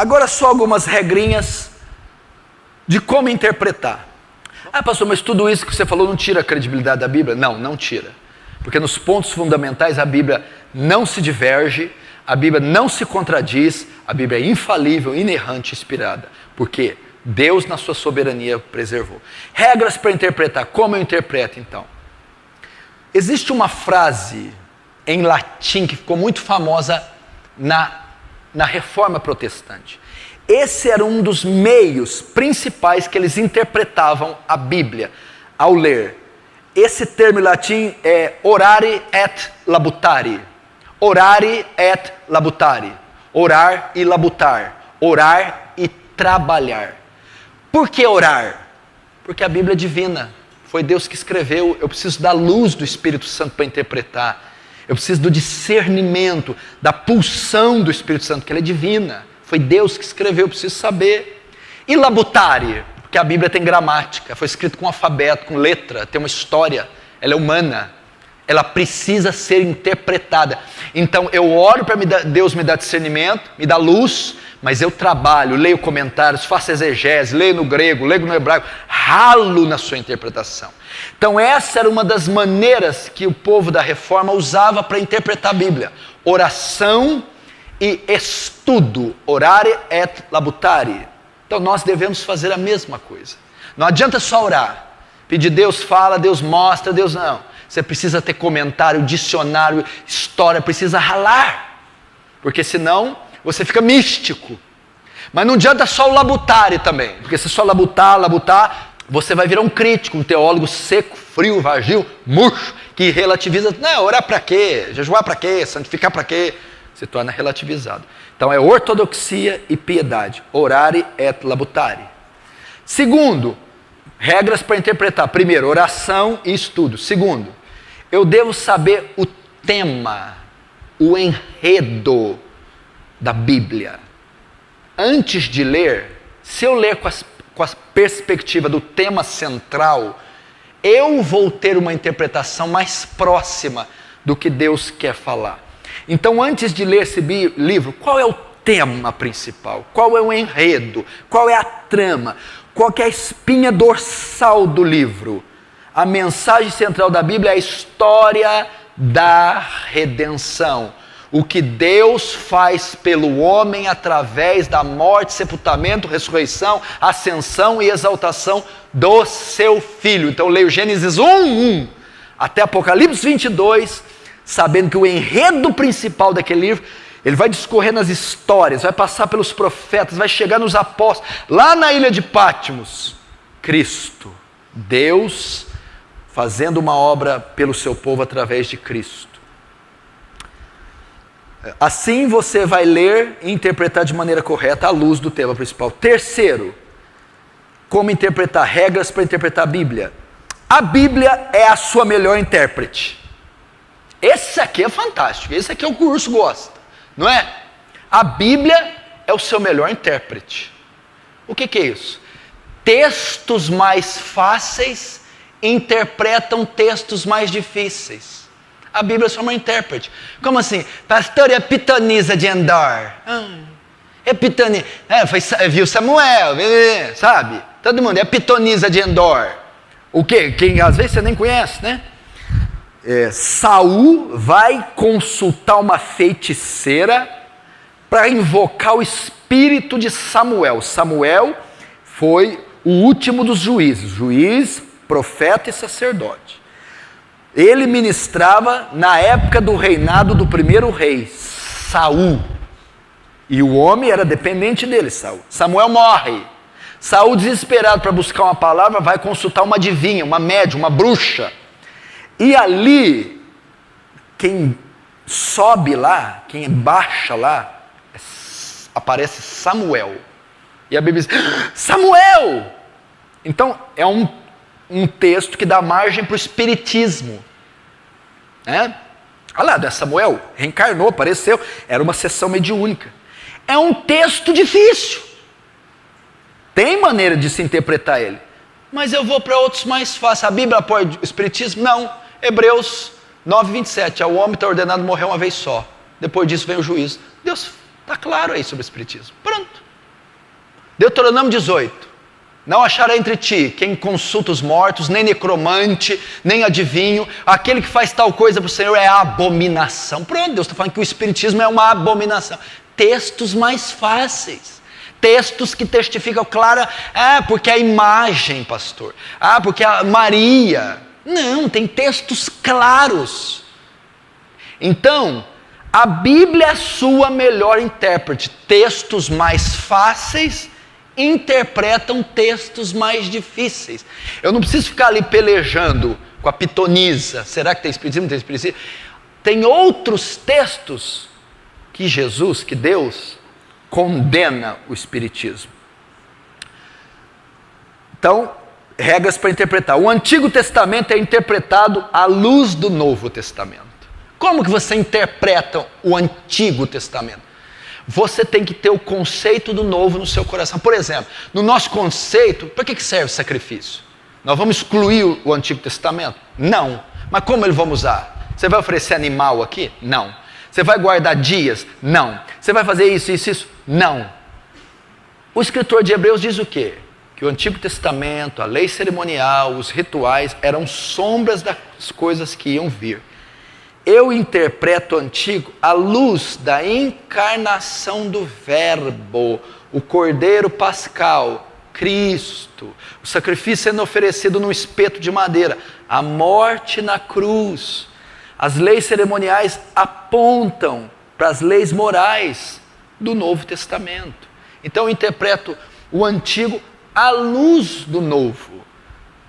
Agora só algumas regrinhas de como interpretar. Pastor, mas tudo isso que você falou não tira a credibilidade da Bíblia? Não, não tira. Porque nos pontos fundamentais a Bíblia não se diverge, a Bíblia não se contradiz, a Bíblia é infalível, inerrante, inspirada. Porque Deus na sua soberania preservou. Regras para interpretar. Como eu interpreto então? Existe uma frase em latim que ficou muito famosa na Reforma Protestante. Esse era um dos meios principais que eles interpretavam a Bíblia ao ler. Esse termo em latim é orare et labutare. Orare et labutare. Orar e labutar. Orar e trabalhar. Por que orar? Porque a Bíblia é divina. Foi Deus que escreveu. Eu preciso da luz do Espírito Santo para interpretar. Eu preciso do discernimento, da pulsão do Espírito Santo, que ela é divina. Foi Deus que escreveu, eu preciso saber. E labutare, porque a Bíblia tem gramática, foi escrito com alfabeto, com letra, tem uma história, ela é humana, ela precisa ser interpretada. Então eu oro para Deus me dar discernimento, me dar luz, mas eu trabalho, leio comentários, faço exegese, leio no grego, leio no hebraico, ralo na sua interpretação. Então essa era uma das maneiras que o povo da Reforma usava para interpretar a Bíblia. Oração e estudo, orare et labutare. Então nós devemos fazer a mesma coisa. Não adianta só orar, pedir Deus fala, Deus mostra, Deus não. Você precisa ter comentário, dicionário, história, precisa ralar. Porque senão você fica místico. Mas não adianta só o labutare também. Porque se só labutar, você vai virar um crítico, um teólogo seco, frio, vagio, murcho, que relativiza. Não, orar para quê? Jejuar para quê? Santificar para quê? Se torna relativizado. Então é ortodoxia e piedade. Orare et labutare. Segundo, regras para interpretar. Primeiro, oração e estudo. Segundo, eu devo saber o tema, o enredo da Bíblia. Antes de ler, se eu ler com a perspectiva do tema central, eu vou ter uma interpretação mais próxima do que Deus quer falar. Então, antes de ler esse livro, qual é o tema principal? Qual é o enredo? Qual é a trama? Qual que é a espinha dorsal do livro? A mensagem central da Bíblia é a história da redenção. O que Deus faz pelo homem através da morte, sepultamento, ressurreição, ascensão e exaltação do seu Filho. Então, eu leio Gênesis 1 até Apocalipse 22, sabendo que o enredo principal daquele livro, ele vai discorrer nas histórias, vai passar pelos profetas, vai chegar nos apóstolos, lá na ilha de Patmos, Cristo, Deus fazendo uma obra pelo seu povo através de Cristo. Assim você vai ler e interpretar de maneira correta à luz do tema principal. Terceiro, como interpretar, regras para interpretar a Bíblia. A Bíblia é a sua melhor intérprete. Esse aqui é fantástico, esse aqui é o que o urso gosta, não é? A Bíblia é o seu melhor intérprete. O que é isso? Textos mais fáceis interpretam textos mais difíceis. A Bíblia é só uma intérprete. Como assim? Pastor, é a pitonisa de Endor. É pitonisa. Viu Samuel, sabe? Todo mundo, é a pitonisa de Endor. O quê? Quem às vezes você nem conhece, né? Saul vai consultar uma feiticeira para invocar o espírito de Samuel. Samuel foi o último dos juízes, juiz, profeta e sacerdote. Ele ministrava na época do reinado do primeiro rei, Saul. E o homem era dependente dele, Saul. Samuel morre. Saul, desesperado para buscar uma palavra, vai consultar uma adivinha, uma médium, uma bruxa. E ali, quem sobe lá, quem baixa lá, aparece Samuel. E a Bíblia diz, Samuel! Então, é um texto que dá margem para o espiritismo. Olha lá, Samuel reencarnou, apareceu, era uma sessão mediúnica. É um texto difícil. Tem maneira de se interpretar ele. Mas eu vou para outros mais fáceis. A Bíblia apoia o espiritismo? Não. Hebreus 9:27, o homem está ordenado morrer uma vez só. Depois disso vem o juízo. Deus está claro aí sobre o espiritismo. Pronto. Deuteronômio 18. Não achará entre ti quem consulta os mortos, nem necromante, nem adivinho. Aquele que faz tal coisa para o Senhor é abominação. Pronto, Deus está falando que o espiritismo é uma abominação. Textos mais fáceis. Textos que testificam clara. Porque a imagem, pastor. Porque a Maria. Não, tem textos claros. Então, a Bíblia é a sua melhor intérprete. Textos mais fáceis interpretam textos mais difíceis. Eu não preciso ficar ali pelejando com a pitonisa. Será que tem espiritismo? Não tem espiritismo? Tem outros textos que Jesus, que Deus, condena o espiritismo. Então, regras para interpretar. O Antigo Testamento é interpretado à luz do Novo Testamento. Como que você interpreta o Antigo Testamento? Você tem que ter o conceito do novo no seu coração. Por exemplo, no nosso conceito, para que serve sacrifício? Nós vamos excluir o Antigo Testamento? Não. Mas como ele vamos usar? Você vai oferecer animal aqui? Não. Você vai guardar dias? Não. Você vai fazer isso, isso, isso? Não. O escritor de Hebreus diz o quê? Que o Antigo Testamento, a lei cerimonial, os rituais eram sombras das coisas que iam vir. Eu interpreto o Antigo à luz da encarnação do Verbo, o Cordeiro Pascal, Cristo, o sacrifício sendo oferecido num espeto de madeira, a morte na cruz. As leis cerimoniais apontam para as leis morais do Novo Testamento. Então eu interpreto o Antigo à luz do Novo,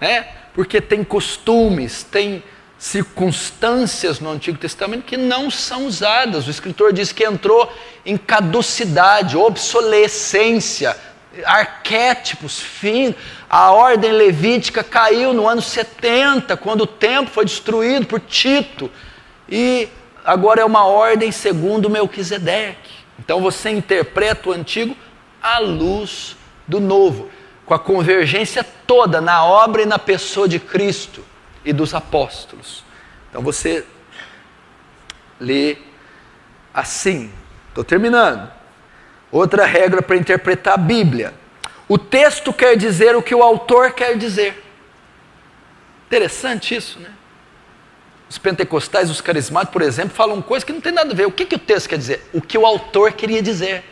né? Porque tem costumes, tem circunstâncias no Antigo Testamento que não são usadas. O escritor diz que entrou em caducidade, obsolescência, arquétipos, fim. A ordem levítica caiu no ano 70, quando o templo foi destruído por Tito, e agora é uma ordem segundo Melquisedeque. Então você interpreta o Antigo à luz do Novo, com a convergência toda na obra e na pessoa de Cristo e dos apóstolos. Então você lê assim. Estou terminando. Outra regra para interpretar a Bíblia: o texto quer dizer o que o autor quer dizer. Interessante isso, né? Os pentecostais, os carismáticos, por exemplo, falam coisas que não tem nada a ver. O que o texto quer dizer? O que o autor queria dizer.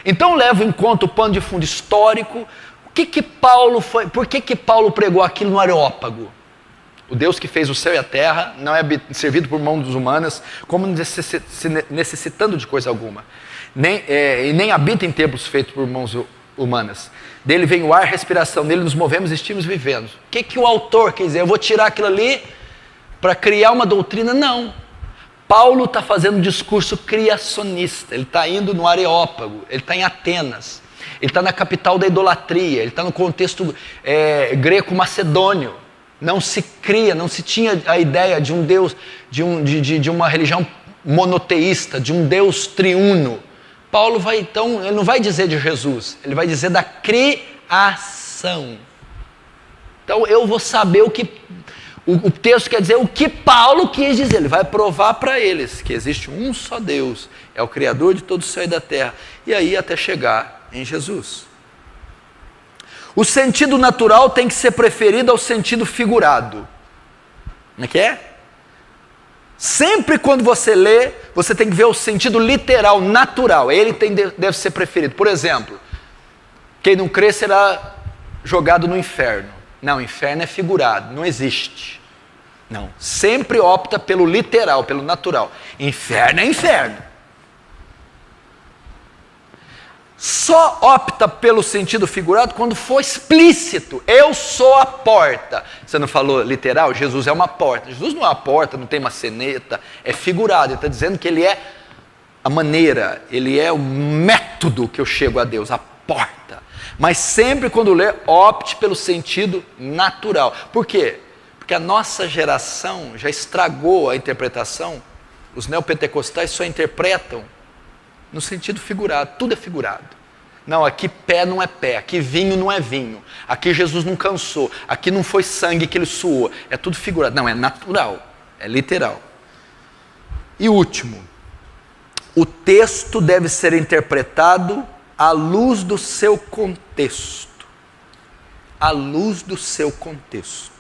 Então levo em conta o pano de fundo histórico. Por que Paulo pregou aquilo no Areópago? O Deus que fez o céu e a terra não é servido por mãos humanas, como necessitando de coisa alguma. E nem habita em templos feitos por mãos humanas. Dele vem o ar, respiração, nele nos movemos, estimos, vivemos. O que o autor quer dizer? Eu vou tirar aquilo ali para criar uma doutrina? Não. Paulo está fazendo um discurso criacionista. Ele está indo no Areópago, ele está em Atenas, ele está na capital da idolatria, ele está no contexto greco-macedônio. Não se cria, não se tinha a ideia de um Deus, de uma religião monoteísta, de um Deus triuno. Paulo vai então, ele não vai dizer de Jesus, ele vai dizer da criação. Então eu vou saber o texto quer dizer o que Paulo quis dizer. Ele vai provar para eles que existe um só Deus, é o Criador de todo o céu e da terra. E aí até chegar em Jesus. O sentido natural tem que ser preferido ao sentido figurado. Como é que é? Sempre quando você lê, você tem que ver o sentido literal, natural. Ele deve ser preferido. Por exemplo, quem não crê será jogado no inferno. Não, inferno é figurado, não existe. Não, sempre opta pelo literal, pelo natural. Inferno é inferno. Só opta pelo sentido figurado quando for explícito. Eu sou a porta. Você não falou literal? Jesus é uma porta. Jesus não é uma porta, não tem maçaneta. É figurado. Ele está dizendo que ele é a maneira, ele é o método que eu chego a Deus, a porta. Mas sempre quando ler, opte pelo sentido natural. Por quê? Porque a nossa geração já estragou a interpretação. Os neopentecostais só interpretam no sentido figurado, tudo é figurado. Não, aqui pé não é pé, aqui vinho não é vinho, aqui Jesus não cansou, aqui não foi sangue que ele suou, é tudo figurado. Não, é natural, é literal. E último, o texto deve ser interpretado à luz do seu contexto. À luz do seu contexto.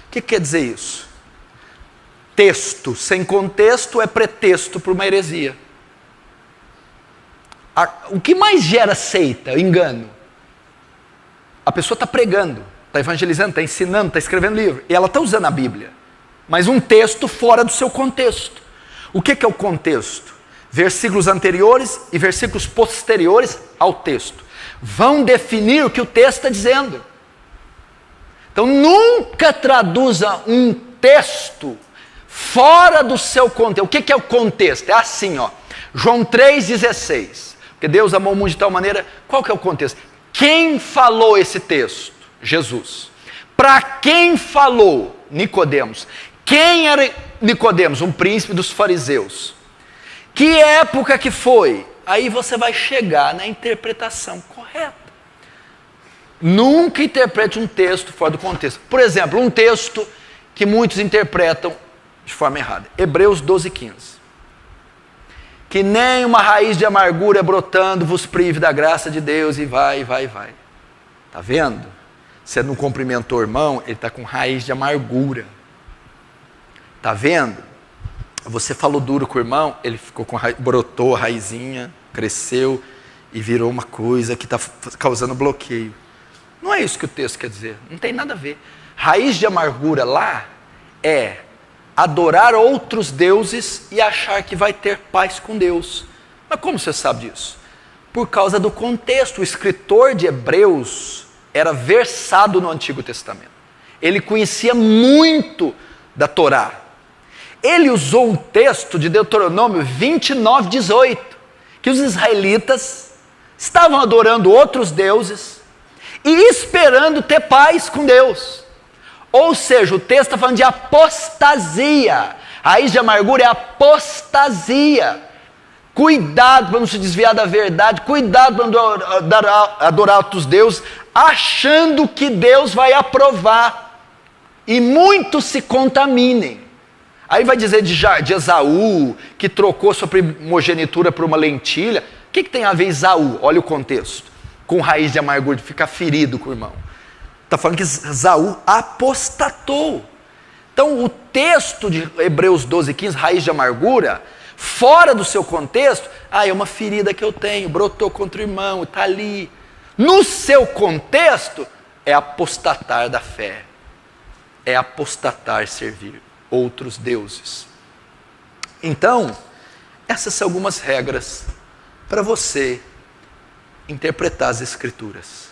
O que quer dizer isso? Texto sem contexto é pretexto para uma heresia. O que mais gera seita, engano? A pessoa está pregando, está evangelizando, está ensinando, está escrevendo livro, e ela está usando a Bíblia, mas um texto fora do seu contexto. O que é o contexto? Versículos anteriores e versículos posteriores ao texto vão definir o que o texto está dizendo. Então nunca traduza um texto fora do seu contexto. O que é o contexto? É assim, ó. João 3,16. Porque Deus amou o mundo de tal maneira. Qual que é o contexto? Quem falou esse texto? Jesus. Para quem falou? Nicodemos. Quem era Nicodemos? Um príncipe dos fariseus. Que época que foi? Aí você vai chegar na interpretação correta. Nunca interprete um texto fora do contexto. Por exemplo, um texto que muitos interpretam de forma errada. Hebreus 12,15. Que nem uma raiz de amargura brotando vos prive da graça de Deus, e vai. Está vendo? Você não cumprimentou o irmão, ele está com raiz de amargura. Está vendo? Você falou duro com o irmão, ele ficou com brotou a raizinha, cresceu e virou uma coisa que está causando bloqueio. Não é isso que o texto quer dizer, não tem nada a ver. Raiz de amargura lá é adorar outros deuses e achar que vai ter paz com Deus. Mas como você sabe disso? Por causa do contexto. O escritor de Hebreus era versado no Antigo Testamento. Ele conhecia muito da Torá. Ele usou um texto de Deuteronômio 29:18, que os israelitas estavam adorando outros deuses e esperando ter paz com Deus. Ou seja, o texto está falando de apostasia. A raiz de amargura é apostasia. Cuidado para não se desviar da verdade, cuidado para não adorar outros deuses, achando que Deus vai aprovar. E muitos se contaminem. Aí vai dizer de Esaú, que trocou sua primogenitura por uma lentilha. O que tem a ver Esaú? Olha o contexto. Com raiz de amargura, de ficar ferido com o irmão. Está falando que Esaú apostatou. Então o texto de Hebreus 12:15, raiz de amargura, fora do seu contexto, é uma ferida que eu tenho, brotou contra o irmão, está ali. No seu contexto, é apostatar da fé. É apostatar servir outros deuses. Então, essas são algumas regras para você interpretar as Escrituras.